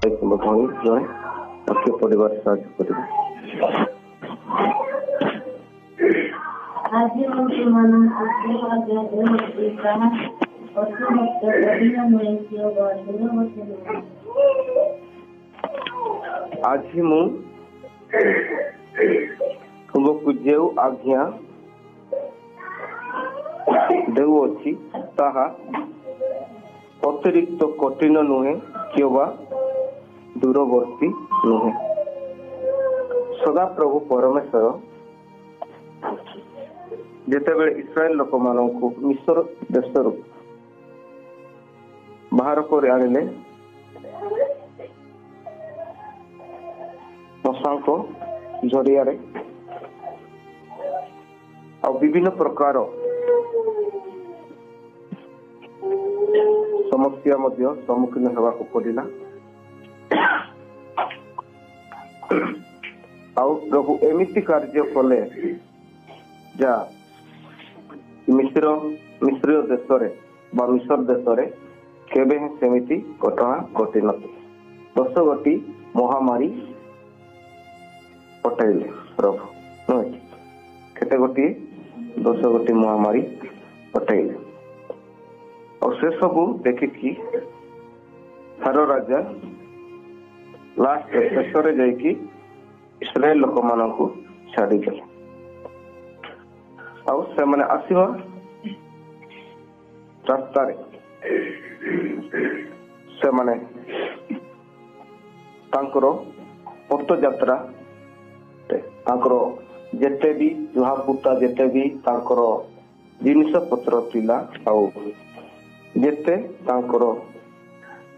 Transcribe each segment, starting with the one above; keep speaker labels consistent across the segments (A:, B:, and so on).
A: ଭଉଣୀ ଜଣେ ବାକ୍ୟ ପଢ଼ିବାରେ ସାହାଯ୍ୟ କରିବେ।
B: ଆଜି ମୁଁ ତୁମମାନଙ୍କୁ ଆଜ୍ଞା ଦେଉଛି ତାହା ଅସମସ୍ତ କଠିନ ନୁହେଁ ବା ଦୂରବର୍ତ୍ତୀ ନୁହେଁ।
A: ଆଜି ମୁଁ ତୁମକୁ ଯେଉଁ ଆଜ୍ଞା ଦେଉଅଛି ତାହା ଅତିରିକ୍ତ କଠିନ ନୁହେଁ କିମ୍ବା ଦୂରବର୍ତ୍ତୀ ନୁହେଁ। ସଦାପ୍ରଭୁ ପରମେଶ୍ୱର ଯେତେବେଳେ ଇସ୍ରାଏଲ ଲୋକମାନଙ୍କୁ ମିଶ୍ର ଦେଶରୁ ବାହାର କରି ଆଣିଲେ ମଶାଙ୍କ ଜରିଆରେ ଆଉ ବିଭିନ୍ନ ପ୍ରକାର ସମସ୍ୟା ମଧ୍ୟ ସମ୍ମୁଖୀନ ହେବାକୁ ପଡ଼ିଲା। ଆଉ ପ୍ରଭୁ ଏମିତି କାର୍ଯ୍ୟ କଲେ ଯାହା ମିଶ୍ର ଦେଶରେ ବା ମିଶ୍ର ଦେଶରେ କେବେ ହିଁ ସେମିତି ଘଟଣା ଘଟିନଥିଲା। 10 ଗୋଟି ମହାମାରୀ ପଠାଇଲେ ପ୍ରଭୁ, ନୁହେଁ? କେତେ ଗୋଟିଏ? 10 ଗୋଟି ମହାମାରୀ ପଠାଇଲେ। ଆଉ ସେ ସବୁ ଦେଖିକି ଫାରୋ ରାଜା ଲାଷ୍ଟ ଶେଷରେ ଯାଇକି ଇସ୍ରାଏଲ ଲୋକମାନଙ୍କୁ ଛାଡ଼ିଦେଲେ। ଆଉ ସେମାନେ ଆସିବା ରାସ୍ତାରେ ସେମାନେ ତାଙ୍କର ପଥଯାତ୍ରା ତାଙ୍କର ଯେତେ ବି ଲୁହାପୁତା ଯେତେ ବି ତାଙ୍କର ଜିନିଷ ପତ୍ର ଥିଲା ଆଉ ଯେତେ ତାଙ୍କର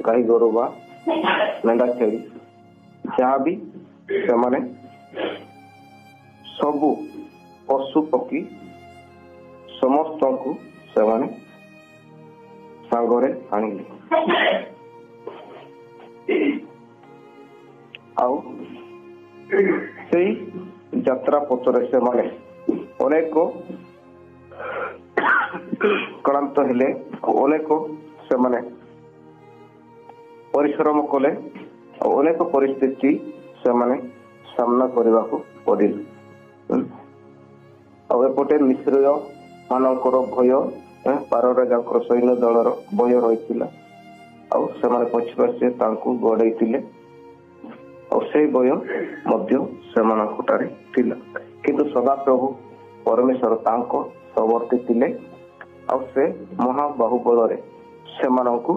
A: ଗାଈ ଗୋରୁ ବା ମେଣ୍ଢା ଛେଳି ଯାହା ବି ସେମାନେ ସବୁ ପଶୁ ପକ୍ଷୀ ସମସ୍ତଙ୍କୁ ସେମାନେ ସାଙ୍ଗରେ ଆଣିଲେ। ଆଉ ସେଇ ଯାତ୍ରା ପଥରେ ସେମାନେ ଅନେକ କ୍ଳାନ୍ତ ହେଲେ, ଅନେକ ସେମାନେ ପରିଶ୍ରମ କଲେ ଆଉ ଅନେକ ପରିସ୍ଥିତି ସେମାନେ ସାମ୍ନା କରିବାକୁ ପଡ଼ିଲା। ଆଉ ଏପଟେ ମିଶ୍ର ମାନଙ୍କର ଭୟ, ପାରୋ ରାଜାଙ୍କର ସୈନ୍ୟ ଦଳର ଭୟ ରହିଥିଲା। ଆଉ ସେମାନେ ପଛେ ତାଙ୍କୁ ଗୋଡ଼େଇଥିଲେ ଆଉ ସେଇ ଭୟ ମଧ୍ୟ ସେମାନଙ୍କ ଠାରେ ଥିଲା। କିନ୍ତୁ ସଦାପ୍ରଭୁ ପରମେଶ୍ୱର ତାଙ୍କ ସହବର୍ତ୍ତୀ ଥିଲେ ଆଉ ସେ ମହାବାହୁବଳରେ ସେମାନଙ୍କୁ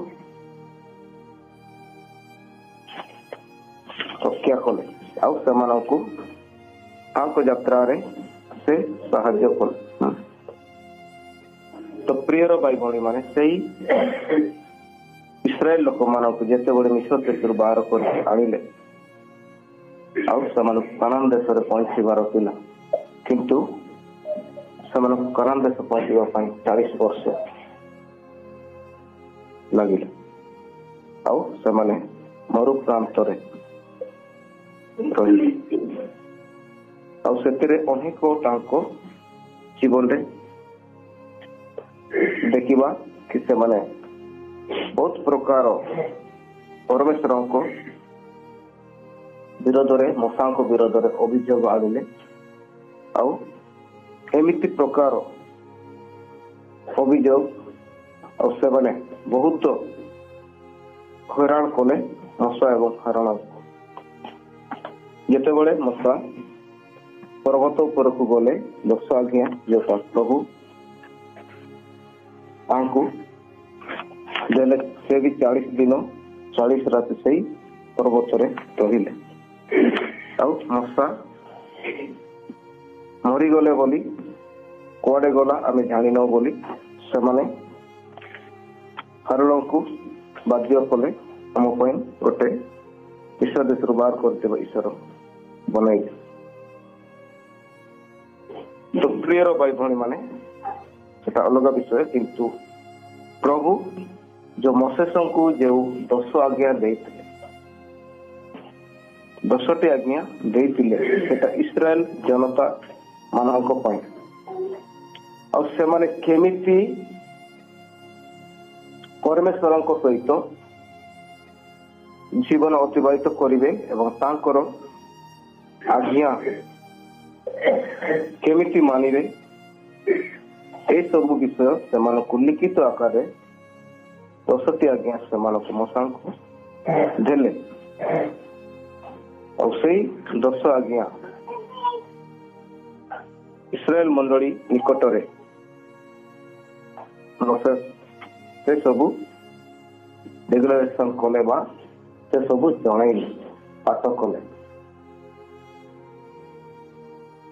A: ରକ୍ଷା କଲେ ଆଉ ସେମାନଙ୍କୁ ତାଙ୍କ ଯାତ୍ରାରେ ସେ ସାହାଯ୍ୟ କଲେ। ତ ପ୍ରିୟର ଭାଇ ଭଉଣୀ ମାନେ, ସେଇ ଇସ୍ରାଏଲ ଲୋକମାନଙ୍କୁ ଯେତେବେଳେ ମିଶ୍ର ଦେଶରୁ ବାହାର କରି ଆଣିଲେ ଆଉ ସେମାନଙ୍କୁ କାନାନ ଦେଶରେ ପହଞ୍ଚିବାର ଥିଲା, କିନ୍ତୁ ସେମାନଙ୍କୁ କାନାନ ଦେଶ ପହଞ୍ଚିବା ପାଇଁ 40 ବର୍ଷ ଲାଗିଲା। ଆଉ ସେମାନେ ମରୁପ୍ରାନ୍ତରେ ରହିଲେ ଆଉ ସେଥିରେ ଅନେକ ତାଙ୍କ ଜୀବନରେ ଦେଖିବା କି ସେମାନେ ବହୁତ ପ୍ରକାର ପରମେଶ୍ୱରଙ୍କ ବିରୋଧରେ, ମଶାଙ୍କ ବିରୋଧରେ ଅଭିଯୋଗ ଆଣିଲେ ଆଉ ଏମିତି ପ୍ରକାର ଅଭିଯୋଗ ଆଉ ସେମାନେ ବହୁତ ହଇରାଣ କଲେ ମଶା ଏବଂ ହାରଣଙ୍କୁ। ଯେତେବେଳେ ମଶା ପର୍ବତ ଉପରକୁ ଗଲେ 10 ଆଜ୍ଞା ଯୋଉ ପ୍ରଭୁ ତାଙ୍କୁ ଦେଲେ, ସେ ବି 40 ଦିନ 40 ରାତି ସେଇ ପର୍ବତରେ ରହିଲେ। ଆଉ ମଶା ମରିଗଲେ ବୋଲି, କୁଆଡେ ଗଲା ଆମେ ଜାଣିନୁ ବୋଲି ସେମାନେ ହାରୁଣଙ୍କୁ ବାଧ୍ୟ କଲେ ଆମ ପାଇଁ ଗୋଟେ ଈଶ୍ୱର ଦେଶରୁ ବାହାର କରିଦେବା ଈଶ୍ୱର ବନେଇଲେ। ତ ପ୍ରିୟର ଭାଇ ଭଉଣୀ ମାନେ, ସେଟା ଅଲଗା ବିଷୟ। କିନ୍ତୁ ପ୍ରଭୁ ଯୋଉ ମୋସେସଙ୍କୁ ଯେଉଁ 10 ଆଜ୍ଞା ଦେଇଥିଲେ, 10ଟି ଆଜ୍ଞା ଦେଇଥିଲେ, ସେଟା ଇସ୍ରାଏଲ ଜନତା ମାନଙ୍କ ପାଇଁ। ଆଉ ସେମାନେ କେମିତି ପରମେଶ୍ୱରଙ୍କ ସହିତ ଜୀବନ ଅତିବାହିତ କରିବେ ଏବଂ ତାଙ୍କର ଆଜ୍ଞା କେମିତି ମାନିବେ ଏସବୁ ବିଷୟ ସେମାନଙ୍କୁ ଲିଖିତ ଆକାରରେ 10ଟି ଆଜ୍ଞା ସେମାନଙ୍କୁ ମଶାଙ୍କୁ ଦେଲେ। ଆଉ ସେଇ 10 ଆଜ୍ଞା ଇସ୍ରାଏଲ ମଣ୍ଡଳୀ ନିକଟରେ ମୋସେସ୍ ସେ ସବୁ ଡିକ୍ଲାରେସନ କଲେ ବା ସେ ସବୁ ଜଣେଇଲେ, ପାଠ କଲେ।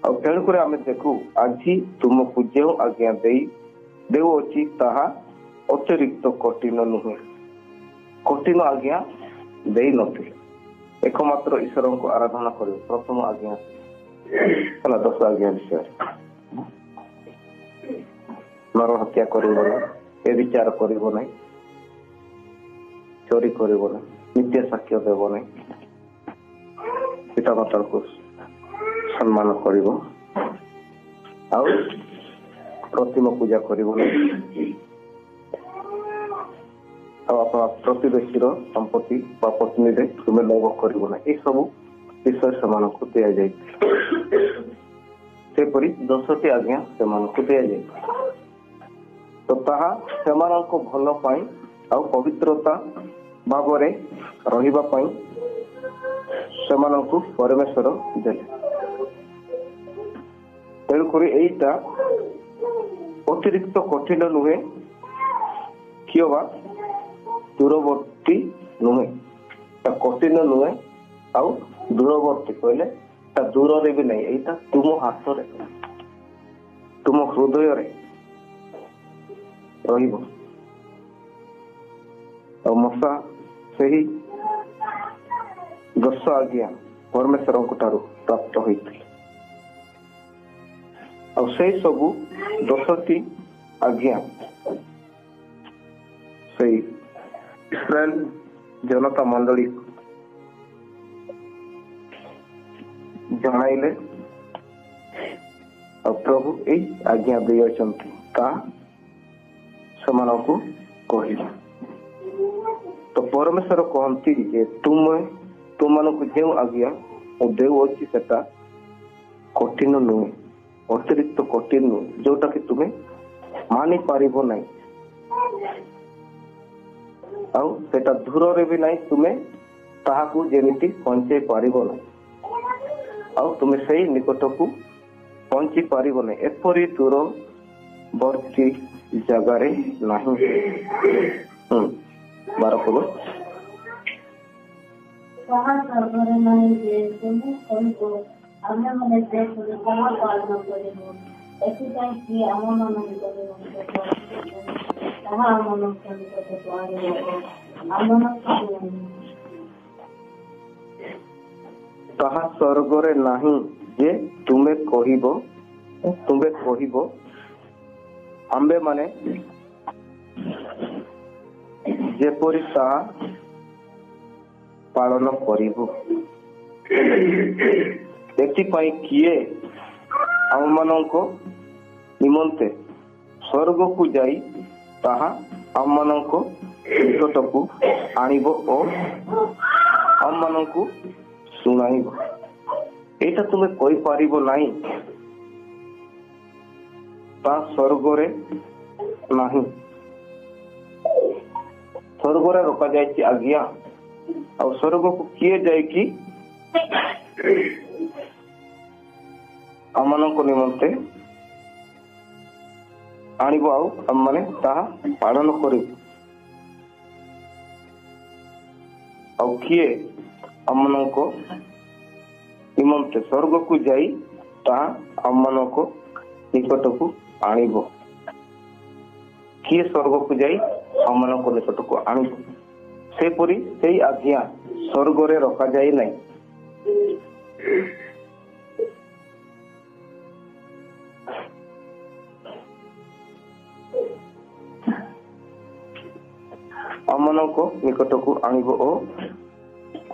A: ଆଉ ତେଣୁକରି ଆମେ ଦେଖୁ ଆଜି ତୁମକୁ ଯେଉଁ ଆଜ୍ଞା ଦେଉଅଛି ତାହା ଅତିରିକ୍ତ କଠିନ ନୁହେଁ। କଠିନ ଆଜ୍ଞା ଦେଇ ନଥିଲେ, ଏକମାତ୍ର ଈଶ୍ୱରଙ୍କୁ ଆରାଧନା କରିବେ। ପ୍ରଥମ ଆଜ୍ଞା ହେଲା 10 ଆଜ୍ଞା ବିଷୟରେ। ନର ହତ୍ୟା କରିବ ନାହିଁ, ବ୍ୟଭିଚାର କରିବ ନାହିଁ, ଚୋରି କରିବ ନାହିଁ, ମିଥ୍ୟା ସାକ୍ଷ୍ୟ ଦେବ ନାହିଁ, ପିତାମାତାଙ୍କୁ ସମ୍ମାନ କରିବ, ଆଉ ପ୍ରତିମା ପୂଜା କରିବ ନାହିଁ, ଆଉ ଆପଣ ପ୍ରତିବେଶୀର ସମ୍ପତ୍ତି ବା ପତ୍ନୀରେ ତୁମେ ଲୋଭ କରିବ ନାହିଁ। ଏସବୁ ବିଷୟ ସେମାନଙ୍କୁ ଦିଆଯାଇଥିଲା। ସେପରି 10ଟି ଆଜ୍ଞା ସେମାନଙ୍କୁ ଦିଆଯାଇଥିଲା। ତ ତାହା ସେମାନଙ୍କ ଭଲ ପାଇଁ ଆଉ ପବିତ୍ରତା ଭାବରେ ରହିବା ପାଇଁ ସେମାନଙ୍କୁ ପରମେଶ୍ୱର ଦେଲେ। ତେଣୁକରି ଏଇଟା ଅତିରିକ୍ତ କଠିନ ନୁହେଁ, କିମ୍ବା ଦୂରବର୍ତ୍ତୀ ନୁହେଁ। ତା କଠିନ ନୁହେଁ ଆଉ ଦୂରବର୍ତ୍ତୀ କହିଲେ ତା ଦୂରରେ ବି ନାହିଁ। ଏଇଟା ତୁମ ହାତରେ, ତୁମ ହୃଦୟରେ ରହିବ। ଆଉ ମଶା ସେହି 10 ଆଜ୍ଞା ପରମେଶ୍ୱରଙ୍କ ଠାରୁ ପ୍ରାପ୍ତ ହୋଇଥିଲେ। ଆଉ ସେଇ ସବୁ 10ଟି ଆଜ୍ଞା ସେଇ ଇସ୍ରାଏଲ ଜନତା ମଣ୍ଡଳୀ ଜଣାଇଲେ। ଆଉ ପ୍ରଭୁ ଏଇ ଆଜ୍ଞା ଦେଇଅଛନ୍ତି ତାହା ସେମାନଙ୍କୁ କହିଲେ। ତ ପରମେଶ୍ୱର କହନ୍ତି ଯେ ତୁମମାନଙ୍କୁ ଯେଉଁ ଆଜ୍ଞା ମୁଁ ଦେଉଅଛି ସେଟା କଠିନ ନୁହେଁ, ଅତିରିକ୍ତ କଠିନ ନୁହେଁ, ଯୋଉଟା କି ତୁମେ ମାନିପାରିବ ନାହିଁ। ଆଉ ସେଟା ଦୂରରେ ବି ନାହିଁ, ତୁମେ ତାହାକୁ ଯେମିତି ପହଞ୍ଚେଇ ପାରିବ ନାହିଁ, ଆଉ ତୁମେ ସେଇ ନିକଟକୁ ପହଞ୍ଚି ପାରିବ ନାହିଁ। ଏପରି ଦୂରବର୍ତ୍ତୀ ଜାଗାରେ ନାହିଁ। 12 ପଦ।
B: ତାହା ସ୍ୱର୍ଗରେ ନାହିଁ ଯେ ତୁମେ କହିବ ଆମେମାନେ ଦେଶରେ ତାହା ପାଳନ କରିବୁ। ଏଥିପାଇଁ କି ଆମମାନଙ୍କ ନିକଟକୁ ତାହା ଆମମାନଙ୍କ ନିକଟକୁ ଆଣିବ।
A: ତାହା ସ୍ୱର୍ଗରେ ନାହିଁ ଯେ ତୁମେ କହିବ ଆମ୍ଭେମାନେ ଯେପରି ତାହା ପାଳନ କରିବୁ। ଏଥିପାଇଁ କିଏ ଆମମାନଙ୍କ ନିମନ୍ତେ ସ୍ୱର୍ଗକୁ ଯାଇ ତାହା ଆମମାନଙ୍କ ନିକଟକୁ ଆଣିବ ଓ ଆମମାନଙ୍କୁ ଶୁଣାଇବ। ଏଇଟା ତୁମେ କହିପାରିବ ନାହିଁ, ତା ସ୍ୱର୍ଗରେ ନାହିଁ। ସ୍ୱର୍ଗରେ ରଖାଯାଇଛି ଆଜ୍ଞା, ଆଉ ସ୍ୱର୍ଗକୁ କିଏ ଯାଇକି ଆମମାନଙ୍କ ନିମନ୍ତେ ଆଣିବ, ଆଉ ଆମମାନେ ତାହା ପାଳନ କରିବୁ। ଆଉ କିଏ ଆମମାନଙ୍କ ନିମନ୍ତେ ସ୍ୱର୍ଗକୁ ଯାଇ ତାହା ଆମମାନଙ୍କ ନିକଟକୁ ଆଣିବ? କିଏ ସ୍ୱର୍ଗକୁ ଯାଇ ଆମମାନଙ୍କ ନିକଟକୁ ଆଣିବ? ସେପରି ସେଇ ଆଜ୍ଞା ସ୍ୱର୍ଗରେ ରଖାଯାଇ ନାହିଁ। ଆମମାନଙ୍କ ନିକଟକୁ ଆଣିବ ଓ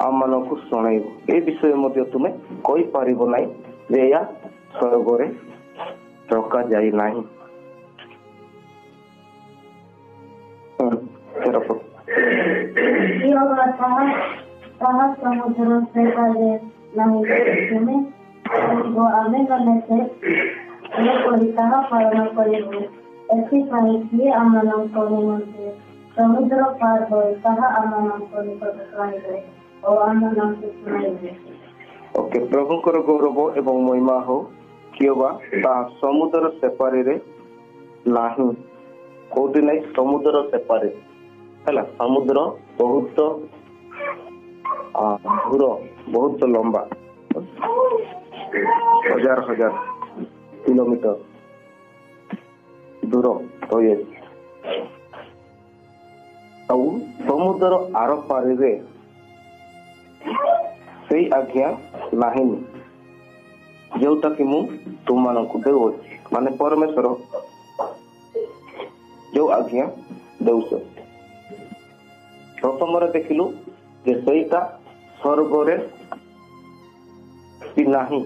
A: ଆମମାନଙ୍କୁ ଶୁଣାଇବ। ଏ ବିଷୟ ମଧ୍ୟ ତୁମେ କହିପାରିବ ନାହିଁ ଯେ ଏହା ସ୍ୱର୍ଗରେ ରଖାଯାଇ ନାହିଁ।
B: ତାହା ସମୁଦ୍ର ସେଠାରେ ନାହିଁ ଯେ ତୁମେ କହିବ ଆମେମାନେ ସେ ଏପରି ତାହା ପାଳନ କରିବୁ। ଏଥିପାଇଁ କିଏ ଆମମାନଙ୍କ ନିମନ୍ତେ ସମୁଦ୍ର ପାର ହୋଇ ତାହା ଆମମାନଙ୍କ ନିକଟକୁ ଆଣିବେ ଓ ଆମମାନଙ୍କୁ ଶୁଣାଇବେ।
A: ଓକେ, ପ୍ରଭୁଙ୍କର ଗୌରବ ଏବଂ ମହିମା ହଉ। କିଏ ବା ତାହା ସମୁଦ୍ର ସେପାରିରେ ନାହିଁ। କୋଉଠି ନାହିଁ? ସମୁଦ୍ର ସେପାରେ ହେଲା। ସମୁଦ୍ର ବହୁତ ଦୂର, ବହୁତ ଲମ୍ବା, ହଜାର ହଜାର କିଲୋମିଟର ଦୂର ରହିଅଛି। ଆଉ ସମୁଦ୍ର ଆର ପାରିରେ ସେଇ ଆଜ୍ଞା ନାହିଁ ଯୋଉଟା କି ମୁଁ ତୁମମାନଙ୍କୁ ଦେଉଅଛି। ମାନେ ପରମେଶ୍ୱର ଯୋଉ ଆଜ୍ଞା ଦେଉଛନ୍ତି। ପ୍ରଥମରେ ଦେଖିଲୁ ଯେ ସେଇଟା ସ୍ୱର୍ଗରେ ବି ନାହିଁ,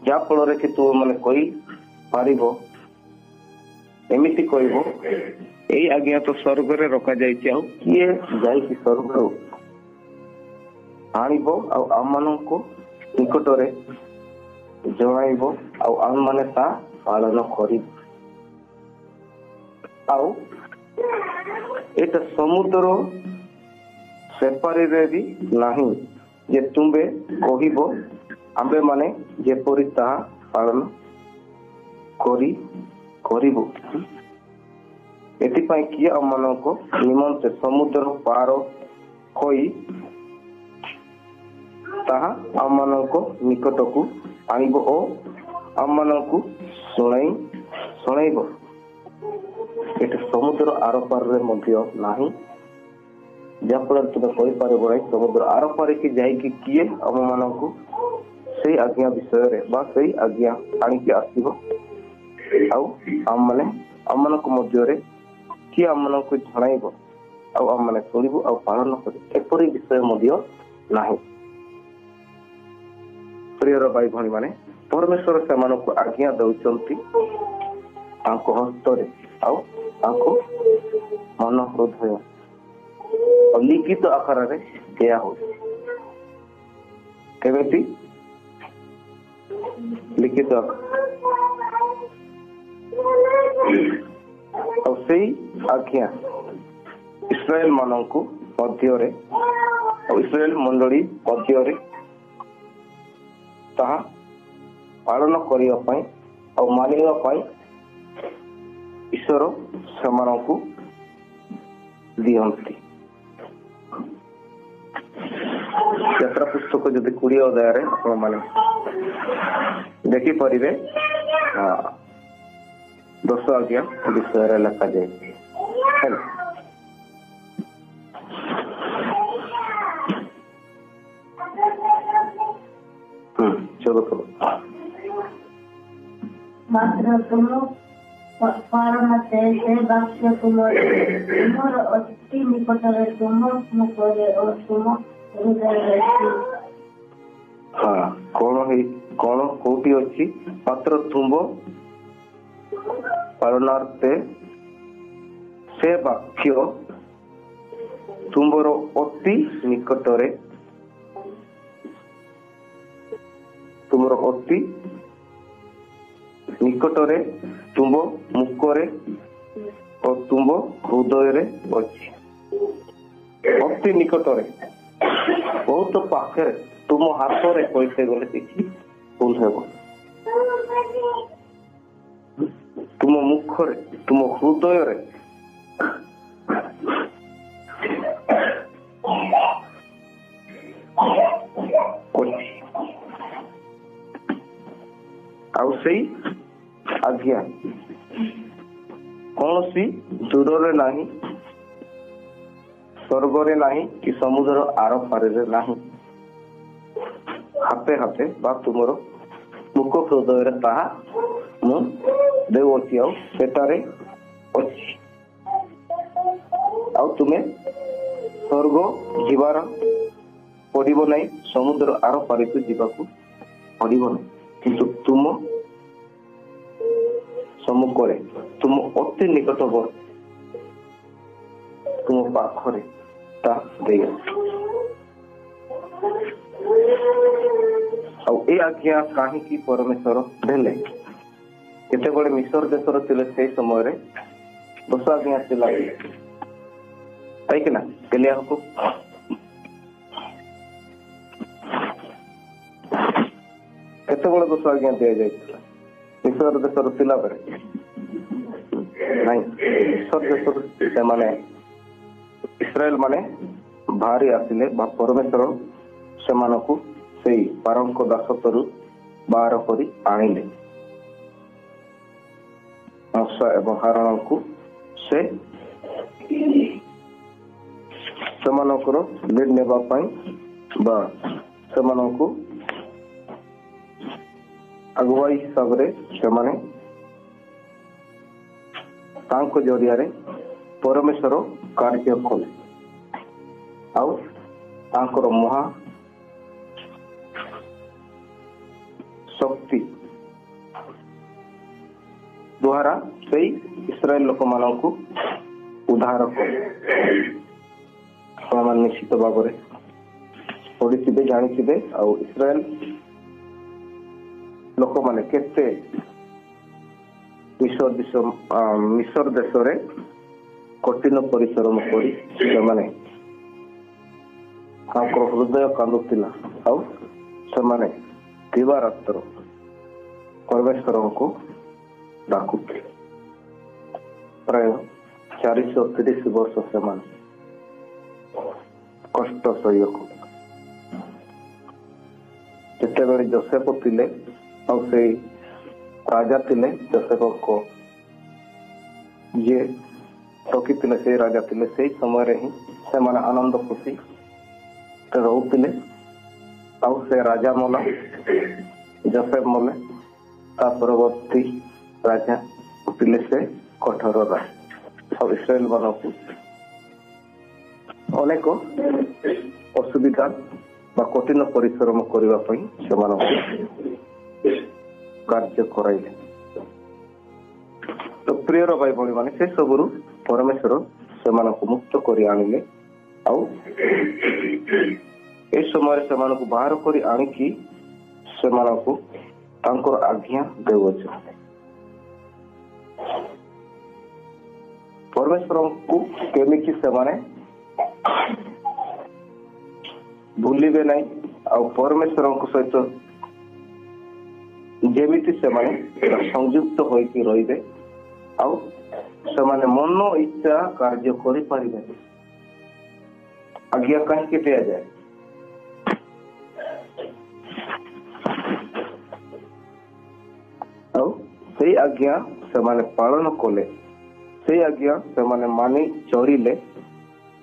A: ଯାହା ଫଳରେ କି ତୁ ମାନେ କହିପାରିବ, ଏମିତି କହିବ ଏଇ ଆଜ୍ଞା ତ ସ୍ୱର୍ଗରେ ରଖାଯାଇଛି, ଆଉ କିଏ ଯାଇକି ସ୍ୱର୍ଗରୁ ଆଣିବ ଆଉ ଆମମାନଙ୍କ ନିକଟରେ ଜଣାଇବ ଆଉ ଆମମାନେ ତା ପାଳନ କରିବୁ। ଆଉ ଏଇଟା ସମୁଦ୍ର ସେପାରିରେ ବି ନାହିଁ ଯେ ତୁମେ କହିବ ଆମ୍ଭେମାନେ ଯେପରି ତାହା ପାଳନ କରିବୁ। ଏଥିପାଇଁ କିଏ ଆମମାନଙ୍କ ନିମନ୍ତେ ସମୁଦ୍ର ପାର ହୋଇ ତାହା ଆମମାନଙ୍କ ନିକଟକୁ ଆଣିବ ଓ ଆମମାନଙ୍କୁ ଶୁଣାଇବ। ଏଠି ସମୁଦ୍ର ଆର ପାରରେ ମଧ୍ୟ ନାହିଁ, ଯାହାଫଳରେ ତୁମେ କହିପାରିବ ନାହିଁ ସମୁଦ୍ର ଆର ପାରିକି ଯାଇକି କିଏ ଆମମାନଙ୍କୁ ସେଇ ଆଜ୍ଞା ବିଷୟରେ ବା ସେଇ ଆଜ୍ଞା ଆଣିକି ଆସିବ ଆଉ ଆମମାନଙ୍କ ମଧ୍ୟରେ କିଏ ଆମମାନଙ୍କୁ ଜଣାଇବ ଆଉ ଆମମାନେ ଶୁଣିବୁ ଆଉ ପାଳନ କରିବୁ। ଏପରି ବିଷୟ ମଧ୍ୟ ନାହିଁ। ପ୍ରିୟର ଭାଇ ଭଉଣୀ ମାନେ, ପରମେଶ୍ୱର ସେମାନଙ୍କୁ ଆଜ୍ଞା ଦେଉଛନ୍ତି ତାଙ୍କ ହସ୍ତରେ ଆଉ ତାଙ୍କ ମନ ହୃଦୟ ଲିଖିତ ଆକାରରେ ଦିଆ ହଉଛି। କେମିତି ଲିଖିତ ଆଉ ସେଇ ଆଜ୍ଞା ଇସ୍ରାଏଲ ମାନଙ୍କୁ ମଧ୍ୟରେ ଆଉ ଇସ୍ରାଏଲ ମଣ୍ଡଳୀ ମଧ୍ୟରେ ତାହା ପାଳନ କରିବା ପାଇଁ ଆଉ ମାନିବା ପାଇଁ ଈଶ୍ୱର ସେମାନଙ୍କୁ ଦିଅନ୍ତି। ଯାତ୍ରା ପୁସ୍ତକ ଯଦି 20 ଅଧ୍ୟାୟରେ ଆପଣମାନେ ଦେଖିପାରିବେ 10 ଆଜ୍ଞା ବିଷୟରେ ଲେଖାଯାଇଛି।
B: ମାତ୍ର ତୁମ ପାଳନତେ ସେ ବାକ୍ୟ ତୁମର ଅତି ନିକଟରେ ତୁମ ମୁଖରେ ଓ ତୁମ ହୃଦୟରେ ଅଛି।
A: କଣ କୋଉଠି ଅଛି? ମାତ୍ର ତୁମ ପାଳନାର୍ଥେ ସେ ବାକ୍ୟ ତୁମର ଅତି ନିକଟରେ ତୁମ ମୁଖରେ ଓ ତୁମ ହୃଦୟରେ ଅଛି। ଅତି ନିକଟରେ, ବହୁତ ପାଖରେ, ତୁମ ହାତରେ କହିତେ ଗଲେ କିଛି ଭୁଲ ହେବ। ତୁମ ମୁଖରେ, ତୁମ ହୃଦୟରେ ଅଛି। ଆଉ ସେଇ ଆଜ୍ଞା କୌଣସି ଦୂରରେ ନାହିଁ, ସ୍ୱର୍ଗରେ ନାହିଁ କି ସମୁଦ୍ର ଆର ପାରିରେ ନାହିଁ। ହାତେ ହାତେ ବା ତୁମର ମୁଖ ହୃଦୟରେ ତାହା ମୁଁ ଦେଉଅଛି ଆଉ ସେଠାରେ ଅଛି। ଆଉ ତୁମେ ସ୍ୱର୍ଗ ଯିବାର ପଡ଼ିବ ନାହିଁ, ସମୁଦ୍ର ଆର ପାରିକୁ ଯିବାକୁ ପଡ଼ିବ ନାହିଁ, କିନ୍ତୁ ତୁମ ସମ୍ମୁଖରେ, ତୁମ ଅତି ନିକଟବର୍ତ୍ତୀ, ତୁମ ପାଖରେ ତା ଦେଇଅଛି। ଆଉ ଏ ଆଜ୍ଞା କାହିଁକି ପରମେଶ୍ୱର ଦେଲେ? ଯେତେବେଳେ ମିଶର ଦେଶର ଥିଲେ ସେଇ ସମୟରେ 10 ଆଜ୍ଞା ଥିଲା କାହିଁକି ନା ଏଲିଆହକୁ କେତେବେଳେ 10 ଆଜ୍ଞା ଦିଆଯାଇଥିଲା? ମିଶର ଦେଶର ଥିଲା ବେଳେ ନାଇଁ। ମିଶର ଦେଶରୁ ସେମାନେ ଇସ୍ରାଏଲ ମାନେ ବାହାରି ଆସିଲେ ବା ପରମେଶ୍ୱର ସେମାନଙ୍କୁ ସେଇ ପାରଙ୍କ ଦାସତ୍ୱରୁ ବାହାର କରି ଆଣିଲେ। ମୂଷା ଏବଂ ହାରଣଙ୍କୁ ସେ ସେମାନଙ୍କର ଲିଡ୍ ନେବା ପାଇଁ ବା ସେମାନଙ୍କୁ ଆଗୁଆଇ ହିସାବରେ ସେମାନେ ତାଙ୍କ ଜରିଆରେ ପରମେଶ୍ୱର କାର୍ଯ୍ୟ କଲେ ଆଉ ତାଙ୍କର ମହା ଶକ୍ତି ଦ୍ୱାରା ସେଇ ଇସ୍ରାଏଲ ଲୋକମାନଙ୍କୁ ଉଦ୍ଧାର କଲେ। ସେମାନେ ନିଶ୍ଚିତ ଭାବରେ ପଢିଥିବେ, ଜାଣିଥିବେ। ଆଉ ଇସ୍ରାଏଲ ଲୋକମାନେ କେତେ ମିଶର ଦେଶରେ କଠିନ ପରିଶ୍ରମ କରି ସେମାନେ ତାଙ୍କର ହୃଦୟ କାନ୍ଦୁଥିଲା ଆଉ ସେମାନେ ଦିବା ରାତ୍ର ପରମେଶ୍ୱରଙ୍କୁ ଡାକୁଥିଲେ। ପ୍ରାୟ 430 ବର୍ଷ ସେମାନେ କଷ୍ଟ ସହିବାକୁ। ଯେତେବେଳେ ଯୋସେଫ ଥିଲେ ଆଉ ସେଇ ରାଜା ଥିଲେ, ଯୋସେଫଙ୍କ ଯିଏ ରଖିଥିଲେ ସେଇ ରାଜା ଥିଲେ, ସେଇ ସମୟରେ ହିଁ ସେମାନେ ଆନନ୍ଦ ଖୁସି ରହୁଥିଲେ। ଆଉ ସେ ରାଜା ମଲା, ଯୋସେଫ ମଲେ, ତା ପରବର୍ତ୍ତୀ ରାଜା ଥିଲେ ସେ କଠୋର ରାଜା। ଆଉ ଇସ୍ରାଏଲ ମାନଙ୍କୁ ଅନେକ ଅସୁବିଧା ବା କଠିନ ପରିଶ୍ରମ କରିବା ପାଇଁ ସେମାନଙ୍କୁ କାର୍ଯ୍ୟ କରାଇଲେ। ତ ପ୍ରିୟର ଭାଇ ଭଉଣୀ ମାନେ, ସେ ସବୁରୁ ପରମେଶ୍ୱର ସେମାନଙ୍କୁ ମୁକ୍ତ କରି ଆଣିଲେ। ଆଉ ଏ ସମୟରେ ସେମାନଙ୍କୁ ବାହାର କରି ଆଣିକି ସେମାନଙ୍କୁ ତାଙ୍କର ଆଜ୍ଞା ଦେଉଅଛନ୍ତି। ପରମେଶ୍ୱରଙ୍କୁ କେମିତି ସେମାନେ ଭୁଲିବେ ନାହିଁ ଆଉ ପରମେଶ୍ୱରଙ୍କ ସହିତ ଯେମିତି ସେମାନେ ସଂଯୁକ୍ତ ହୋଇକି ରହିବେ ଆଉ ସେମାନେ ମନ ଇଚ୍ଛା କାର୍ଯ୍ୟ କରିପାରିବେ। ଆଜ୍ଞା କାହିଁକି ଦିଆଯାଏ? ଆଉ ସେଇ ଆଜ୍ଞା ସେମାନେ ପାଳନ କଲେ, ସେଇ ଆଜ୍ଞା ସେମାନେ ମାନି ଚଳିଲେ,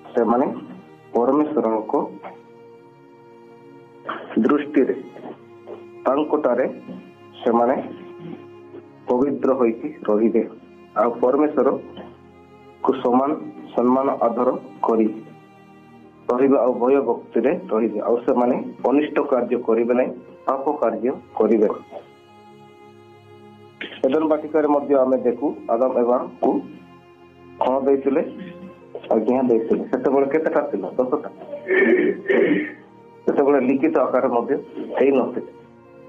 A: ସେମାନେ ପରମେଶ୍ୱରଙ୍କ ଦୃଷ୍ଟିରେ ତାଙ୍କଠାରେ ସେମାନେ ପବିତ୍ର ହୋଇକି ରହିବେ ଆଉ ପରମେଶ୍ୱରକୁ ସମାନ ସମ୍ମାନ ଆଦର କରି ରହିବେ ଆଉ ଭୟ ଭକ୍ତିରେ ରହିବେ। ଆଉ ସେମାନେ ଅନିଷ୍ଟ କାର୍ଯ୍ୟ କରିବେ ନାହିଁ, ପାପ କାର୍ଯ୍ୟ କରିବେ। ଏଦନ ବାଟିକାରେ ମଧ୍ୟ ଆମେ ଦେଖୁ ଆଦମ ଏଭାଙ୍କୁ କଣ ଦେଇଥିଲେ? ଆଜ୍ଞା ଦେଇଥିଲେ। ସେତେବେଳେ କେତେଟା ଥିଲା? 10ଟା। ସେତେବେଳେ ଲିଖିତ ଆକାର ମଧ୍ୟ ହେଇନଥିଲେ।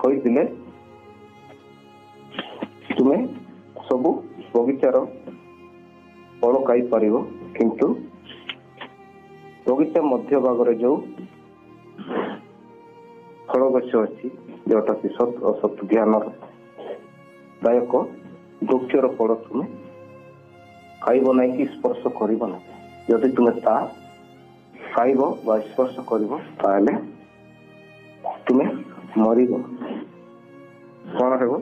A: କହିଥିଲେ ତୁମେ ସବୁ ବଗିଚାର ଫଳ ଖାଇପାରିବ, କିନ୍ତୁ ବଗିଚା ମଧ୍ୟ ଭାଗରେ ଯୋଉ ଫଳ ଗଛ ଅଛି, ଯୋଉଟା କି ସତ୍ ଅସତ୍ ଜ୍ଞାନର ଦାୟକ ବୃକ୍ଷର ଫଳ ତୁମେ ଖାଇବ ନାହିଁ କି ସ୍ପର୍ଶ କରିବ ନାହିଁ। ଯଦି ତୁମେ ତାହା ଖାଇବ ବା ସ୍ପର୍ଶ କରିବ ତାହେଲେ ତୁମେ ମରିବ। କଣ ହେବ?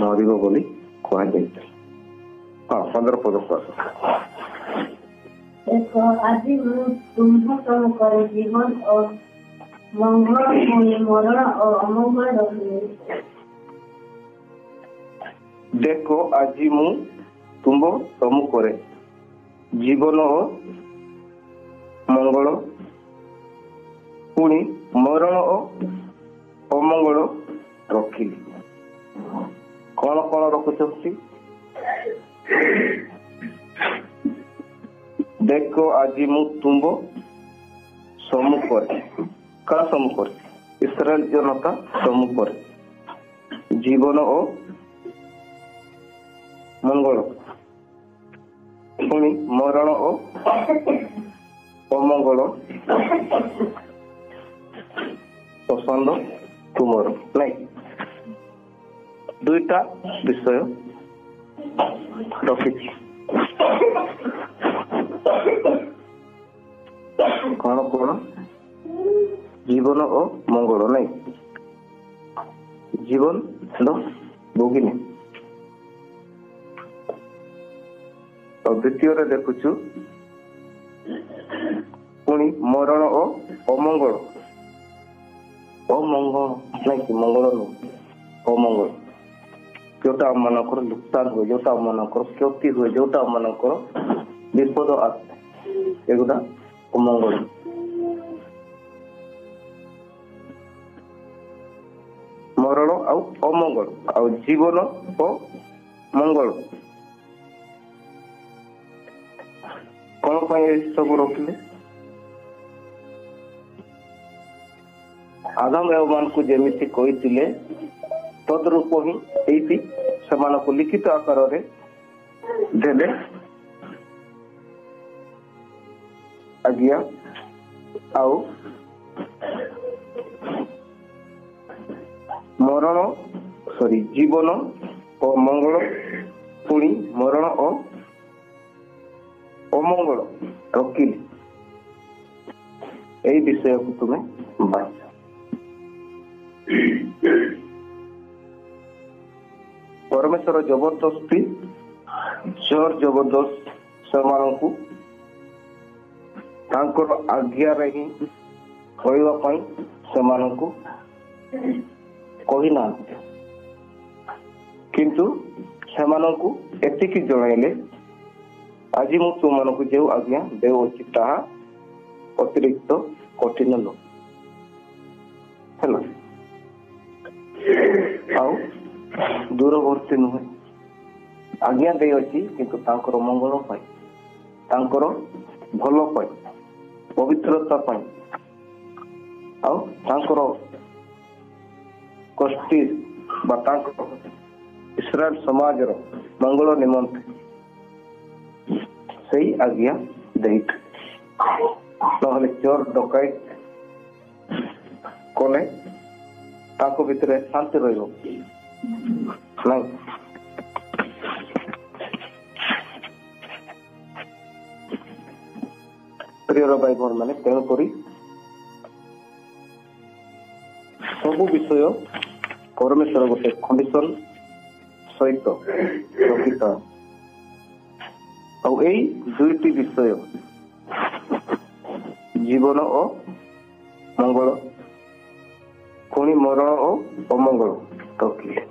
A: ମରିବ ବୋଲି କୁହାଯାଇଥିଲା। ହଁ, 15 ପଦ ଆସ।
B: ଦେଖ, ଆଜି ମୁଁ ତୁମ୍ଭ ସମ୍ମୁଖରେ ଜୀବନ ଓ ମଙ୍ଗଳ ପୁଣି ମରଣ ଓ ଅମଙ୍ଗଳ ରଖିବି।
A: ଦେଖ, ଆଜି ମୁଁ ତୁମ୍ଭ ସମ୍ମୁଖରେ ଜୀବନ ଓ ମଙ୍ଗଳ ପୁଣି ମରଣ ଓ ଅମଙ୍ଗଳ ରଖିଲି। କଣ କଣ ରଖୁଛନ୍ତି? ଦେଖ, ଆଜି ମୁଁ ତୁମ୍ଭ ସମ୍ମୁଖରେ କାହା ସମ୍ମୁଖରେ? ଇସ୍ରାଏଲ ଜନତା ସମ୍ମୁଖରେ ଜୀବନ ଓ ମଙ୍ଗଳ, ପୁଣି ମରଣ ଓ ଅମଙ୍ଗଳ ପସନ୍ଦ ତୁମର ନାଇଁ। ଦୁଇଟା ବିଷୟ ରଖିଛି। କଣ କଣ? ଜୀବନ ଓ ମଙ୍ଗଳ ନାଇଁ। ଜୀବନ ଭୋଗିନି। ଆଉ ଦ୍ୱିତୀୟରେ ଦେଖୁଛୁ ପୁଣି ମରଣ ଓ ଅମଙ୍ଗଳ। ଅମଙ୍ଗଳ ନାଇଁ କି ମଙ୍ଗଳ ନୁହଁ, ଅମଙ୍ଗଳ। ଯୋଉଟା ଆମମାନଙ୍କର ନୁକସାନ ହୁଏ, ଯୋଉଟା ଆମମାନଙ୍କର କ୍ଷତି ହୁଏ, ଯୋଉଟା ଆମମାନଙ୍କର ବିପଦ ଆସେ, ଏଗୁଡ଼ା ଅମଙ୍ଗଳ। ମରଣ ଆଉ ଅମଙ୍ଗଳ, ଆଉ ଜୀବନ ଓ ମଙ୍ଗଳ। କଣ ପାଇଁ ଏ ସବୁ ରଖିଲେ? ଆଦମ ଏମାନଙ୍କୁ ଯେମିତି କହିଥିଲେ ତଦ୍ରୂପ ହିଁ ଏଇଠି ସେମାନଙ୍କୁ ଲିଖିତ ଆକାରରେ ଦେଲେ ଆଜ୍ଞା। ଆଉ ଜୀବନ ଓ ମଙ୍ଗଳ, ପୁଣି ମରଣ ଓ ଅମଙ୍ଗଳ ରଖିଲି। এই ବିଷୟକୁ ତୁମେ ବାଛ। ପରମେଶ୍ୱର ଜବରଦସ୍ତି ଜୋର ଜବରଦସ୍ତ ସେମାନଙ୍କୁ ତାଙ୍କର ଆଜ୍ଞାରେ ହିଁ କହିବା ପାଇଁ ସେମାନଙ୍କୁ କହିନାହାନ୍ତି, କିନ୍ତୁ ସେମାନଙ୍କୁ ଏତିକି ଜଣାଇଲେ ଆଜି ମୁଁ ତୁମମାନଙ୍କୁ ଯେଉଁ ଆଜ୍ଞା ଦେଉଅଛି ତାହା ଅତିରିକ୍ତ କଠିନ ନୁହେଁ ହେଲା, ଆଉ ଦୂରବର୍ତ୍ତୀ ନୁହେଁ। ଆଜ୍ଞା ଦେଇଅଛି କିନ୍ତୁ ତାଙ୍କର ମଙ୍ଗଳ ପାଇଁ, ତାଙ୍କର ଭଲ ପାଇଁ, ପବିତ୍ରତା ପାଇଁ, ଆଉ ତାଙ୍କର କଷ୍ଟି ବା ତାଙ୍କର ଇସ୍ରାଏଲ ସମାଜର ମଙ୍ଗଳ ନିମନ୍ତେ ସେଇ ଆଜ୍ଞା ଦେଇଥିଲେ। ନହେଲେ ଚୋର ଡକାୟତ କଲେ ତାଙ୍କ ଭିତରେ ଶାନ୍ତି ରହିବ ନାଇଁ। ପ୍ରିୟର ଭାଇ ଭଉଣୀ ମାନେ, ତେଣୁକରି ସବୁ ବିଷୟ ପରମେଶ୍ୱର ଗୋଟେ କଣ୍ଡିସନ ସହିତ ରଖିଥା। ଆଉ ଏଇ ଦୁଇଟି ବିଷୟ ଜୀବନ ଓ ମଙ୍ଗଳ, ପୁଣି ମରଣ ଓ ଅମଙ୍ଗଳ ରଖିଲେ।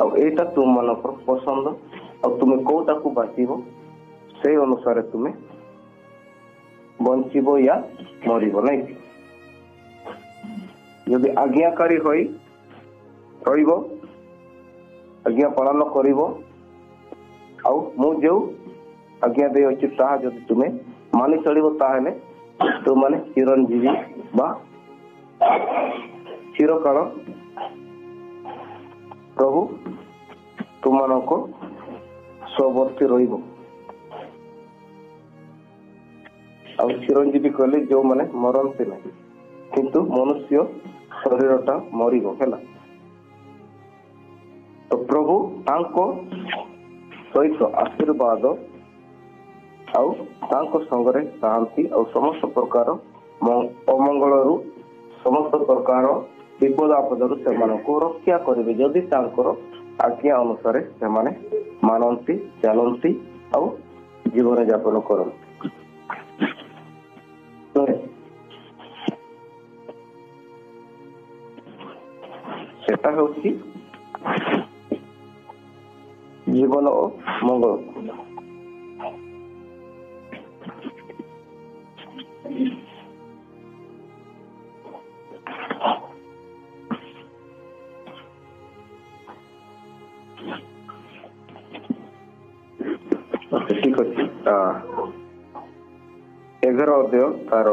A: ଆଉ ଏଇଟା ତୁମମାନଙ୍କର ପସନ୍ଦ, ଆଉ ତୁମେ କୋଉଟାକୁ ବାଛିବ ସେଇ ଅନୁସାରେ ତୁମେ ବଞ୍ଚିବ ୟା ମରିବ ନାଇଁ। ଯଦି ଆଜ୍ଞାକାରୀ ହୋଇ ରହିବ, ଆଜ୍ଞା ପାଳନ କରିବ, ଆଉ ମୁଁ ଯେଉଁ ଆଜ୍ଞା ଦେଇଅଛି ତାହା ଯଦି ତୁମେ ମାନି ଚଳିବ, ତାହେଲେ ତୁମମାନେ ଚିରଞ୍ଜୀବୀ ବା ଚିରକାଳ ପ୍ରଭୁ ତୁମମାନଙ୍କ ସହବର୍ତ୍ତୀ ରହିବ। ଆଉ ଚିରଞ୍ଜୀବୀ କହିଲେ ଯେଉଁମାନେ ମରନ୍ତି ନାହିଁ, କିନ୍ତୁ ମନୁଷ୍ୟ ଶରୀରଟା ମରିବ ହେଲା। ତ ପ୍ରଭୁ ତାଙ୍କ ସହିତ ଆଶୀର୍ବାଦ ଆଉ ତାଙ୍କ ସଙ୍ଗରେ ଶାନ୍ତି ଆଉ ସମସ୍ତ ପ୍ରକାର ଅମଙ୍ଗଳରୁ, ସମସ୍ତ ପ୍ରକାର ବିପଦ ଆପଦରୁ ସେମାନଙ୍କୁ ରକ୍ଷା କରିବେ, ଯଦି ତାଙ୍କର ଆଜ୍ଞା ଅନୁସାରେ ସେମାନେ ମାନନ୍ତି, ଚାଲନ୍ତି ଆଉ ଜୀବନ ଯାପନ କରନ୍ତି। ସେଟା ହେଉଛି ଜୀବନ ଓ ମଙ୍ଗଳ। ଠିକ ଅଛି, 11 ଅଧ୍ୟାୟ ତାର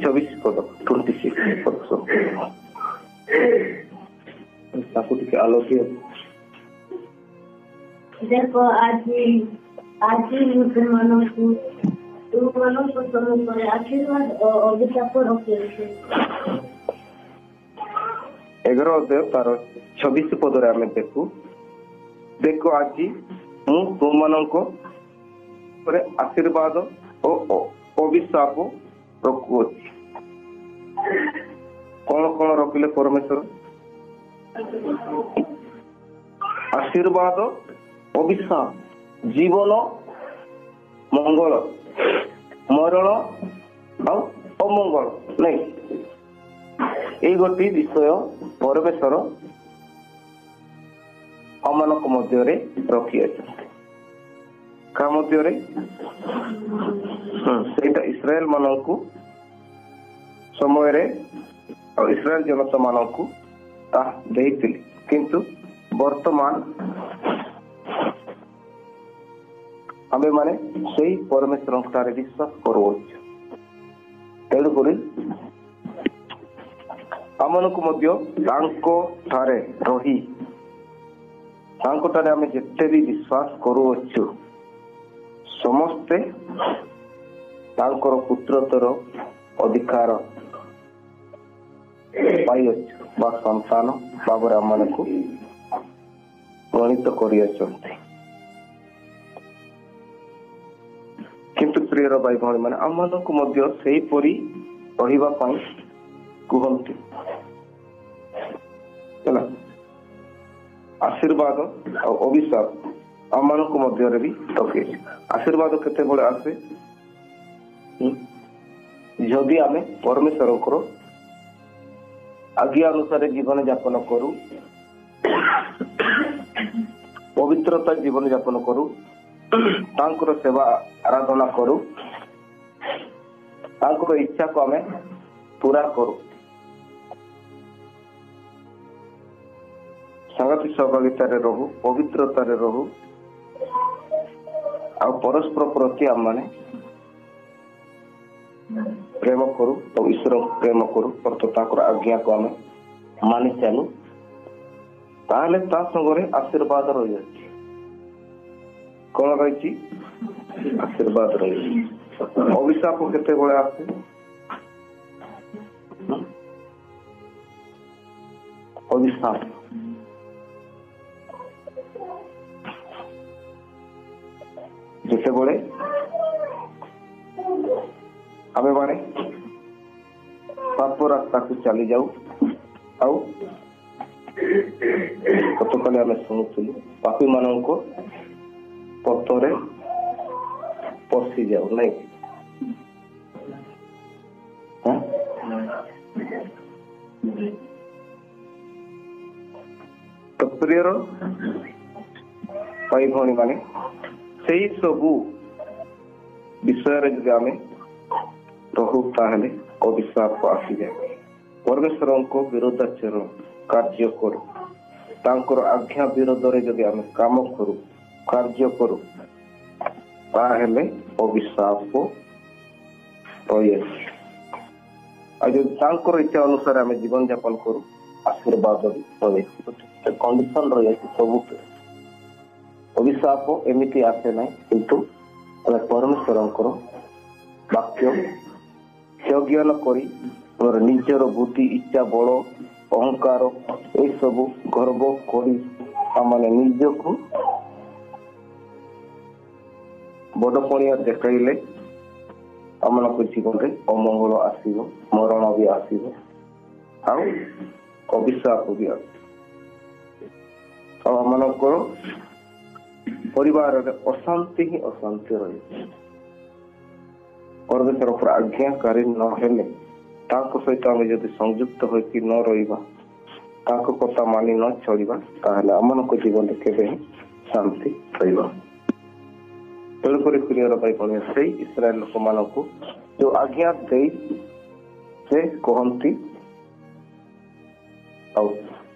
A: 24 ପଦ 26 ପଦ ତାକୁ ଟିକେ ଆଲୋଚନା।
B: ଦେଖ ଆଜି ମୁଁ ତୁମମାନଙ୍କୁ ସମ୍ମୁଖରେ ଆଶୀର୍ବାଦ ଓ ଅଭିଶାପ ରଖିଅଛି।
A: 11 ଅଧ୍ୟାୟ ତାର 26 ପଦରେ ଆମେ ଦେଖ ଆଜି ମୁଁ ତୁମମାନଙ୍କ ଉପରେ ଆଶୀର୍ବାଦ ଓ ଅଭିଶାପ ରଖୁଅଛି। କଣ କଣ ରଖିଲେ ପରମେଶ୍ୱର? ଆଶୀର୍ବାଦ, ଅଭିଶାପ, ଜୀବନ, ମଙ୍ଗଳ, ମରଣ ଆଉ ଅମଙ୍ଗଳ। ନାଇଁ, ଏଇ ଗୋଟିଏ ବିଷୟ ପରମେଶ୍ୱର ଆମମାନଙ୍କ ମଧ୍ୟରେ ରଖିଅଛନ୍ତି। କାହା ମଧ୍ୟରେ? ସେଇଟା ଇସ୍ରାଏଲ ମାନଙ୍କୁ ସମୟରେ ଆଉ ଇସ୍ରାଏଲ ଜନତା ମାନଙ୍କୁ ତାହା ଦେଇଥିଲେ, କିନ୍ତୁ ବର୍ତ୍ତମାନ ଆମେ ମାନେ ସେଇ ପରମେଶ୍ୱରଙ୍କ ଠାରେ ବିଶ୍ୱାସ କରୁଅଛୁ। ତେଣୁକରି ଆମମାନଙ୍କୁ ମଧ୍ୟ ତାଙ୍କ ଠାରେ ରହି ତାଙ୍କ ଠାରେ ଆମେ ଯେତେ ବି ବିଶ୍ୱାସ କରୁଅଛୁ ସମସ୍ତେ ତାଙ୍କର ପୁତ୍ରତ୍ୱର ଅଧିକାର ପାଇଅଛୁ ବା ସନ୍ତାନ ଭାବରେ ଆମମାନଙ୍କୁ ଗଣିତ କରିଅଛନ୍ତି। କିନ୍ତୁ ପ୍ରିୟର ଭାଇ ଭଉଣୀ ମାନେ ଆମମାନଙ୍କୁ ମଧ୍ୟ ସେହିପରି ରହିବା ପାଇଁ କୁହନ୍ତି ହେଲା। ଆଶୀର୍ବାଦ ଆଉ ଅଭିଶାପ ଆମମାନଙ୍କ ମଧ୍ୟରେ ବି ରଖିଛି। ଆଶୀର୍ବାଦ କେତେବେଳେ ଆସେ? ଯଦି ଆମେ ପରମେଶ୍ୱରଙ୍କର ଆଜ୍ଞା ଅନୁସାରେ ଜୀବନ ଯାପନ କରୁ, ପବିତ୍ରତା ଜୀବନ ଯାପନ କରୁ, ତାଙ୍କର ସେବା ଆରାଧନା କରୁ, ତାଙ୍କର ଇଚ୍ଛାକୁ ଆମେ ପୁରା କରୁ, ସାଙ୍ଗତି ସହଭାଗିତାରେ ରହୁ, ପବିତ୍ରତାରେ ରହୁ, ଆଉ ପରସ୍ପର ପ୍ରତି ଆମମାନେ ପ୍ରେମ କରୁ ଆଉ ଈଶ୍ୱରଙ୍କୁ ପ୍ରେମ କରୁ, ଅର୍ଥାତ୍ ତାଙ୍କର ଆଜ୍ଞାକୁ ଆମେ ମାନି ଚାଲୁ, ତାହେଲେ ତା ସାଙ୍ଗରେ ଆଶୀର୍ବାଦ ରହିଅଛି। କଣ ରହିଛି? ଆଶୀର୍ବାଦ ରହିଛି। ଅଭିଶାପ କେତେବେଳେ ଆସେ? ଅଭିଶାପ ଯେତେବେଳେ ଆମେ ମାନେ ପାପ ରାସ୍ତାକୁ ଚାଲି ଯାଉ, ଆଉ ଗତକାଲି ଆମେ ଶୁଣୁଥିଲୁ ପାପୀ ମାନଙ୍କ ପଥରେ ପଶି ଯାଉ, ନାଇଁ? ତ ପ୍ରିୟର ଭାଇ ଭଉଣୀ ମାନେ ସେଇ ସବୁ ବିଷୟରେ ଯଦି ଆମେ ରହୁ ତାହେଲେ ଅଭିଶାପ ଆସିଯାଏ। ପରମେଶ୍ୱରଙ୍କ ବିରୋଧାଚରଣ କାର୍ଯ୍ୟ କରୁ, ତାଙ୍କର ଆଜ୍ଞା ବିରୋଧରେ ଯଦି ଆମେ କାମ କରୁ, କାର୍ଯ୍ୟ କରୁ, ତାହେଲେ ଅଭିଶାପ ରହିଅଛି। ଆଉ ଯଦି ତାଙ୍କର ଇଚ୍ଛା ଅନୁସାରେ ଆମେ ଜୀବନ ଯାପନ କରୁ, ଆଶୀର୍ବାଦ ବି ରହିଅଛି। କଣ୍ଡିସନ ରହିଅଛି ସବୁଥିରେ। ଅଭିଶାପ ଏମିତି ଆସେ ନାହିଁ, କିନ୍ତୁ ଆମେ ପରମେଶ୍ୱରଙ୍କର ବାକ୍ୟ ଜ୍ଞାନ କରି ଆମର ନିଜର ବୁଦ୍ଧି, ଇଚ୍ଛା, ବଳ, ଅହଙ୍କାର ଏସବୁ ଗର୍ବ କରି ଆମମାନେ ନିଜକୁ ବଡ ପଣିଆ ଦେଖାଇଲେ ଆମମାନଙ୍କ ଜୀବନରେ ଅମଙ୍ଗଳ ଆସିବ, ମରଣ ବି ଆସିବ, ଆଉ ଅଭିଶାପ ବି ଆସିବ। ଆଉ ଆମମାନଙ୍କର ପରିବାରରେ ଅଶାନ୍ତି ହିଁ ଅଶାନ୍ତି ରହିଛି। ପରମେଶ୍ୱର ଆଜ୍ଞାକାରୀ ନହେଲେ, ତାଙ୍କ ସହିତ ଆମେ ଯଦି ସଂଯୁକ୍ତ ହୋଇକି ନ ରହିବା, ତାଙ୍କ କଥା ମାନି ନ ଚଳିବା, ତାହେଲେ ଆମମାନଙ୍କ ଜୀବନରେ କେବେ ହିଁ ଶାନ୍ତି ରହିବ। ତେଣୁକରି ପ୍ରିୟର ଭାଇ ଭଉଣୀ, ସେଇ ଇସ୍ରାଏଲ ଲୋକମାନଙ୍କୁ ଯୋଉ ଆଜ୍ଞା ଦେଇ ସେ କହନ୍ତି ଆଉ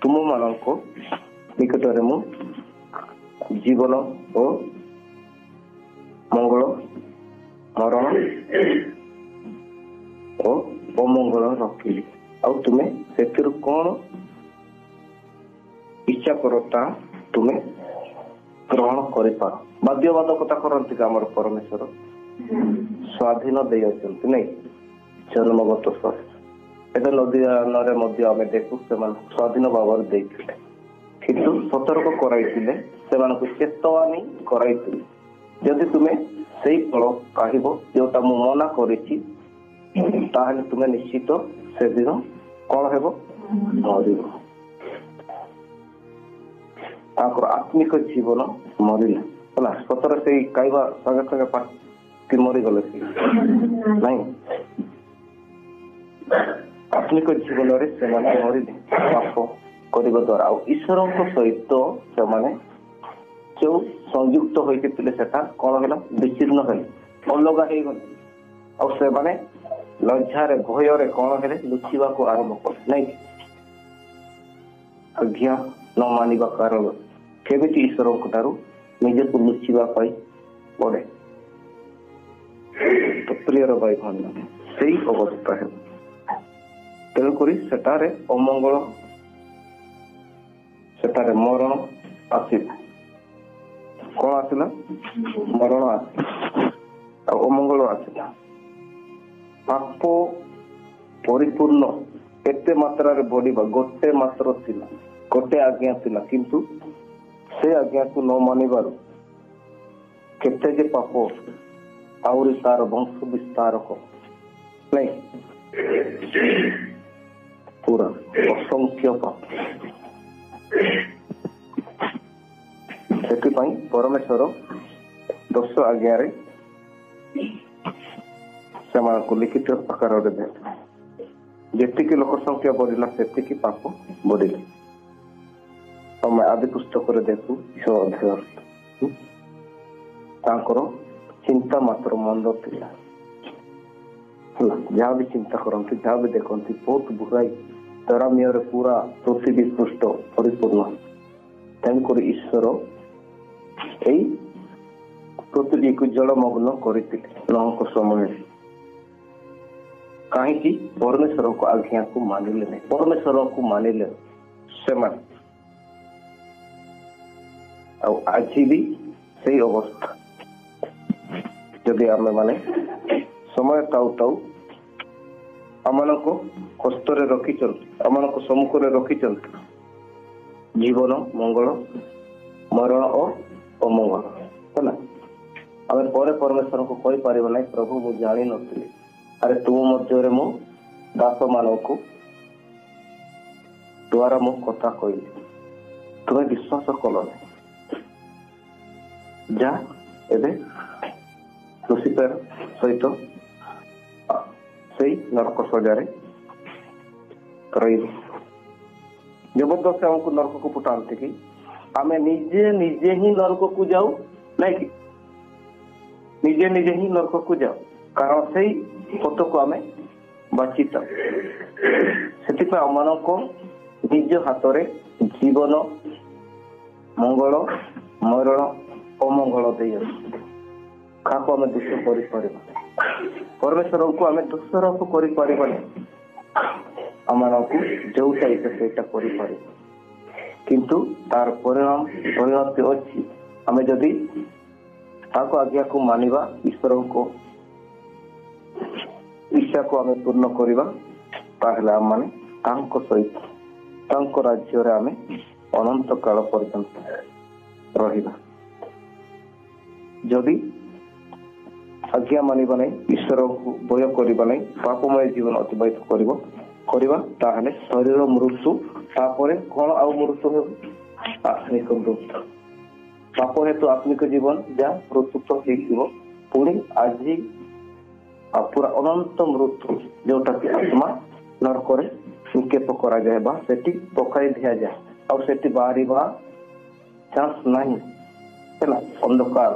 A: ତୁମମାନଙ୍କ ନିକଟରେ ମୁଁ ଜୀବନ ଓ ମଙ୍ଗଳ, ମରଣ ଓ ଅମଙ୍ଗଳ ରଖିଲି, ଆଉ ତୁମେ ସେଥିରୁ କଣ ଇଚ୍ଛା କର ତାହା ତୁମେ ଗ୍ରହଣ କରିପାର। ବାଧ୍ୟବାଧକତା କରନ୍ତି କି ଆମର ପରମେଶ୍ୱର? ସ୍ୱାଧୀନ ଦେଇଅଛନ୍ତି ନାଇଁ, ଜନ୍ମଗତ ସ୍ୱାଧୀନ। ଏବେ ନଦୀରେ ମଧ୍ୟ ଆମେ ଦେଖୁ ସେମାନଙ୍କୁ ସ୍ୱାଧୀନ ଭାବରେ ଦେଇଥିଲେ, କିନ୍ତୁ ସତର୍କ କରାଇଥିଲେ, ସେମାନଙ୍କୁ ଚେତାବନୀ କରାଇଥିଲେ ଯଦି ତୁମେ ସେଇ ଫଳ ଖାଇବ ଯୋଉଟା ମୁଁ ମନା କରିଛି, ତାହେଲେ ତୁମେ ନିଶ୍ଚିତ ସେଦିନ କଣ ହେବ? ମରିବ। ତାଙ୍କର ଆତ୍ମିକ ଜୀବନ ମରିଲା ହେଲା। ସତରେ ସେଇ ଖାଇବା ସାଙ୍ଗେ ସାଙ୍ଗେ ପାଟି ମରିଗଲେ ସେ ନାଇଁ, ଆତ୍ମିକ ଜୀବନରେ ସେମାନେ ମରିଲେ ପାପ କରିବା ଦ୍ୱାରା। ଆଉ ଈଶ୍ୱରଙ୍କ ସହିତ ସେମାନେ ଯୋଉ ସଂଯୁକ୍ତ ହୋଇକି ଥିଲେ ସେଟା କଣ ହେଲା? ବିଚ୍ଛିନ୍ନ ହେଲେ, ଅଲଗା ହେଇଗଲେ। ଆଉ ସେମାନେ ଲଜ୍ଜାରେ ଭୟରେ କଣ ହେଲେ? ଲୁଚିବାକୁ ଆରମ୍ଭ କଲେ ନାଇଁ। ଆଜ୍ଞା ନ ମାନିବା କାରଣ କେମିତି ଈଶ୍ୱରଙ୍କ ଠାରୁ ନିଜକୁ ଲୁଚିବା ପାଇଁ ପଡେ। ତ ପ୍ରିୟର ଭାଇ ଭଉଣୀ, ସେଇ ଅବସ୍ଥା ହେବ। ତେଣୁକରି ସେଠାରେ ଅମଙ୍ଗଳ, ସେଠାରେ ମରଣ ଆସିଲା। କଣ ଆସିଲା? ମରଣ ଆସିଲା ଆଉ ଅମଙ୍ଗଳ ଆସିଲା। ପାପ ପରିପୂର୍ଣ୍ଣ ଏତେ ମାତ୍ରାରେ ବଢିବା ଗୋଟେ ମାତ୍ର ଥିଲା, ଗୋଟେ ଆଜ୍ଞା ଥିଲା, କିନ୍ତୁ ସେ ଆଜ୍ଞାକୁ ନ ମାନିବାରୁ କେତେ ଯେ ପାପ ଆହୁରି ତାର ବଂଶ ବିସ୍ତାର ନାଇଁ, ପୁରା ଅସଂଖ୍ୟ ପାପ। ସେଥିପାଇଁ ପରମେଶ୍ୱର 10 ଆଜ୍ଞାରେ ସେମାନଙ୍କୁ ଲିଖିତ ଆକାରରେ ଦେଲେ। ଯେତିକି ଲୋକ ସଂଖ୍ୟା ବଢିଲା ସେତିକି ପାପ ବଢିଲା। ଆମେ ଆଦି ପୁସ୍ତକରେ ଦେଖୁ 6 ଅଧ୍ୟାୟ ତାଙ୍କର ଚିନ୍ତା ମାତ୍ର ମନ୍ଦ ଥିଲା ହେଲା। ଯାହା ବି ଚିନ୍ତା କରନ୍ତି, ଯାହା ବି ଦେଖନ୍ତି, ବହୁତ ବୁରାଇ ଦରାମିୟରେ ପୁରା ପୃଥିବୀ ପୃଷ୍ଠ ପରିପୂର୍ଣ୍ଣ। ତେଣୁକରି ଈଶ୍ୱର ଏଇ ପୃଥିବୀକୁ ଜଳମଗ୍ନ କରିଥିଲେ ନଅଙ୍କ ସମୟରେ। କାହିଁକି? ପରମେଶ୍ୱରଙ୍କ ଆଜ୍ଞାକୁ ମାନିଲେ ନାହିଁ। ପରମେଶ୍ୱରଙ୍କୁ ମାନିଲେ ସେମାନେ। ଆଉ ଆଜି ବି ସେଇ ଅବସ୍ଥା। ଯଦି ଆମେ ମାନେ ସମୟ ଥାଉ ଥାଉ ଆମମାନଙ୍କ ହସ୍ତରେ ରଖିଛନ୍ତି, ଆମମାନଙ୍କ ସମ୍ମୁଖରେ ରଖିଛନ୍ତି ଜୀବନ, ମଙ୍ଗଳ, ମରଣ ଓ ଅମଙ୍ଗଳ ହେଲା। ଆମେ ପରେ ପରମେଶ୍ୱରଙ୍କୁ କହିପାରିବା ନାହିଁ, ପ୍ରଭୁ ମୁଁ ଜାଣିନଥିଲି, ଆରେ ତୁମ ମଧ୍ୟରେ ମୁଁ ଦାସ ମାନଙ୍କୁ ଦ୍ୱାରା ମୁଁ କଥା କହିଲି, ତୁମେ ବିଶ୍ୱାସ କଲ ନାହିଁ। ଯା ଏବେ ଲୁସିଫର ସହିତ ସେଇ ନରକ ସଜାରେ ରହିବ। ଜବରଦସ୍ତ ଆମକୁ ନରକକୁ ପଠାନ୍ତି କି ଆମେ ନିଜେ ନିଜେ ହିଁ ନରକକୁ ଯାଉ ନାଇଁ କି? ନିଜେ ନିଜେ ହିଁ ନରକକୁ ଯାଉ, କାରଣ ସେଇ ପଥକୁ ଆମେ ବାଛିଥାଉ। ସେଥିପାଇଁ ଆମମାନଙ୍କ ନିଜ ହାତରେ ଜୀବନ, ମଙ୍ଗଳ, ମରଣ, ଅମଙ୍ଗଳ ଦେଇଅଛି। କାହାକୁ ଆମେ ଦୋଷ କରିପାରିବା? ପରମେଶ୍ୱରଙ୍କୁ ଆମେ ଦୋଷାରୋପ କରିପାରିବାନି। ଆମମାନଙ୍କୁ ଯୋଉଟା ଇଚ୍ଛା ସେଇଟା କରିପାରିବା, କିନ୍ତୁ ତାର ପରିଣତି ଅଛି। ଆମେ ଯଦି ତାଙ୍କ ଆଜ୍ଞାକୁ ମାନିବା, ଈଶ୍ୱରଙ୍କ ଇଚ୍ଛାକୁ ଆମେ ପୂର୍ଣ୍ଣ କରିବା, ତାହେଲେ ଆମମାନେ ତାଙ୍କ ସହିତ ତାଙ୍କ ରାଜ୍ୟରେ ଆମେ ଅନନ୍ତ କାଳ ପର୍ଯ୍ୟନ୍ତ ରହିବା। ଯଦି ଆଜ୍ଞା ମାନିବା ନାହିଁ, ଈଶ୍ୱରଙ୍କୁ ଭୟ କରିବା ନାହିଁ, ପାପମୟ ଜୀବନ ଅତିବାହିତ କରିବା, ତାହେଲେ ଶରୀର ମୃତ୍ୟୁ, ତାପରେ କଣ ଆଉ ମୃତ୍ୟୁ ହେବ? ଆତ୍ମିକ ମୃତ୍ୟୁ। ପାପ ହେତୁ ଆତ୍ମିକ ଜୀବନ ଯାହା ପ୍ରସ୍ତୁତ ହେଇଥିବ, ପୁଣି ଆଜି ପୁରା ଅନନ୍ତ ମୃତ୍ୟୁ, ଯୋଉଟା କି ଆତ୍ମା ନରକରେ ନିକ୍ଷେପ କରାଯାଏ ବା ସେଠି ପକାଇ ଦିଆଯାଏ। ଆଉ ସେଠି ବାହାରିବା ଚାନ୍ସ ନାହିଁ ହେଲା। ଅନ୍ଧକାର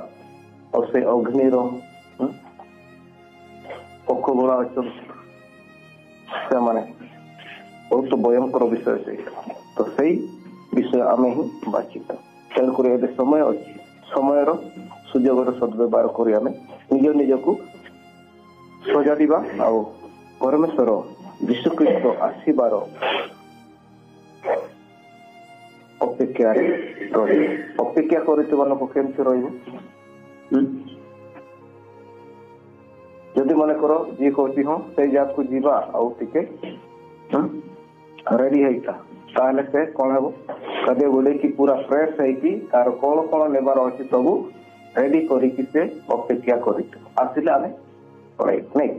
A: ଆଉ ସେ ଅଗ୍ନିର ପୋକ ଗୁଳା ଅଛନ୍ତି, ସେମାନେ ବହୁତ ଭୟଙ୍କର ବିଷୟ ସେଇଟା। ତ ସେଇ ବିଷୟ ଆମେ ହିଁ ବାଛିବା। ତେଣୁକରି ଏବେ ସମୟ ଅଛି, ସମୟର ସୁଯୋଗର ସଦ୍ବ୍ୟବହାର କରି ଆମେ ନିଜ ନିଜକୁ ସଜାଡ଼ିବା ଆଉ ପରମେଶ୍ୱର ଯୀଶୁଖ୍ରୀଷ୍ଟ ଆସିବାର ଅପେକ୍ଷାରେ ରହିବ। ଅପେକ୍ଷା କରିଥିବା ଲୋକ କେମିତି ରହିବ? ଯଦି ମନେକର ଯିଏ କହୁଛି ହଁ ସେଇ ଜାଗାକୁ ଯିବା ଆଉ ଟିକେ ରେଡି ହେଇଥା, ତାହେଲେ ସେ କଣ ହେବ? ଖାଦ୍ୟ ଗୋଳେଇକି ପୁରା ଫ୍ରେଶ ହେଇକି ତାର କଣ କଣ ନେବାର ଅଛି ସବୁ ରେଡି କରିକି ସେ ଅପେକ୍ଷା କରିଥିବ, ଆସିଲେ ଆମେ ପଳେଇବୁ ନାଇଁ।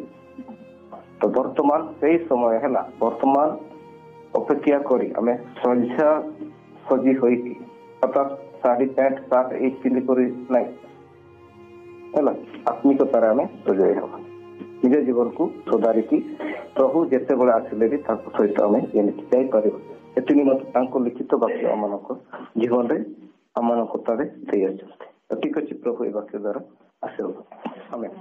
A: ତ ବର୍ତ୍ତମାନ ସେଇ ସମୟ ହେଲା, ବର୍ତ୍ତମାନ ଅପେକ୍ଷା କରି ଆମେ ସଜି ହୋଇକି ଅର୍ଥାତ୍ ଶାଢୀ ପ୍ୟାଣ୍ଟ ସାର୍ଟ ଏଇ ପିନ୍ଧି କରି ନାଇଁ ହେଲା, ଆତ୍ମିକତାରେ ଆମେ ସଜେଇ ହେବା ନିଜ ଜୀବନକୁ ସୁଧାରିକି ପ୍ରଭୁ ଯେତେବେଳେ ଆସିଲେ ବି ତାଙ୍କ ସହିତ ଆମେ ଏମିତି ଯାଇପାରିବା। ଏଥି ନିମନ୍ତେ ତାଙ୍କ ଲିଖିତ ବାକ୍ୟ ଆମମାନଙ୍କ ଜୀବନରେ ଆମମାନଙ୍କ ଠାରେ ଦେଇଅଛନ୍ତି। ଠିକ ଅଛି, ପ୍ରଭୁ ଏ ବାକ୍ୟ ଦ୍ୱାରା ଆଶୀର୍ବାଦ। ଆମେନ୍।